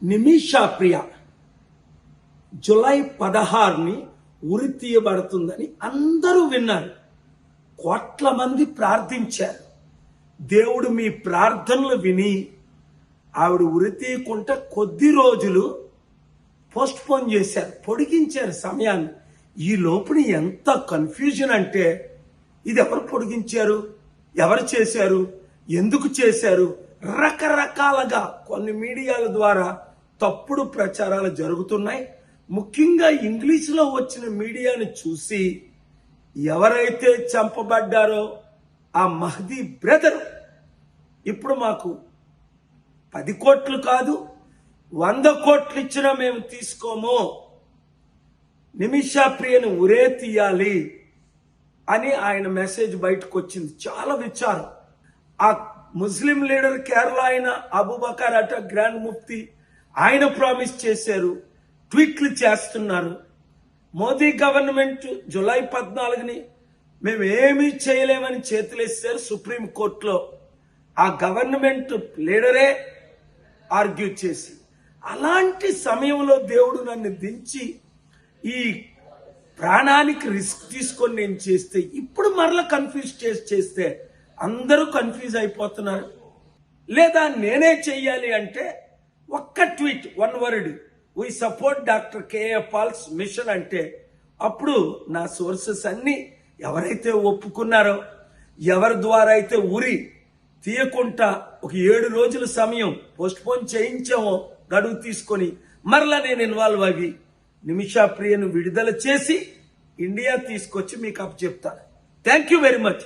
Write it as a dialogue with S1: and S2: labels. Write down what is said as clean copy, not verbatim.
S1: నిమిషా ప్రియ July 16ని ఉరి తీయబడుతుందని అందరూ విన్నారు. కోట్ల మంది ప్రార్థించారు. దేవుడు మీ ప్రార్థనలు విని ఆవిడ ఉరి తీయకుండా కొద్ది రోజులు పోస్ట్ పోన్ చేశారు, పొడిగించారు సమయాన్ని. ఈ లోపుని ఎంత కన్ఫ్యూజన్ అంటే, ఇది ఎవరు పొడిగించారు, ఎవరు చేశారు, ఎందుకు చేశారు, రకరకాలుగా కొన్ని మీడియాల ద్వారా తప్పుడు ప్రచారాలు జరుగుతున్నాయి. ముఖ్యంగా ఇంగ్లీష్లో వచ్చిన మీడియాని చూసి ఎవరైతే చంపబడ్డారో ఆ మహదీ బ్రదర్ ఇప్పుడు మాకు 10 కోట్లు కాదు 100 కోట్లు ఇచ్చినా మేము తీసుకోము, నిమిషా ప్రియను ఉరే తీయాలి అని ఆయన మెసేజ్ బయటకు వచ్చింది. చాలా విచారం. ఆ ముస్లిం లీడర్ కేరళ అయిన అబూబకర్ అట గ్రాండ్ ముఫ్తీ, ఆయన ప్రామిస్ చేశారు, ట్వీట్లు చేస్తున్నారు. మోదీ గవర్నమెంట్ జూలై 14ని మేము ఏమీ చేయలేమని చేతులేస్తారు సుప్రీంకోర్టులో. ఆ గవర్నమెంట్ లీడరే ఆర్గ్యూ చేసి, అలాంటి సమయంలో దేవుడు నన్ను దించి ఈ ప్రాణానికి రిస్క్ తీసుకొని నేను చేస్తే, ఇప్పుడు మరలా కన్ఫ్యూజ్ చేస్తే అందరూ కన్ఫ్యూజ్ అయిపోతున్నారు. లేదా నేనే చెయ్యాలి అంటే ఒక్క tweet, 1 word, we support doctor KA Paul's mission అంటే, అప్పుడు నా సోర్సెస్ అన్ని ఎవరైతే ఒప్పుకున్నారో, ఎవరి ద్వారా అయితే ఉరి తీయకుండా ఒక 7 రోజుల సమయం పోస్ట్ పోన్ చేయించామో గడువు తీసుకొని, మరలా నేను ఇన్వాల్వ్ అవి నిమిషా ప్రియను విడుదల చేసి ఇండియా తీసుకొచ్చి మీకు అప్పచెప్తాను. Thank you very much.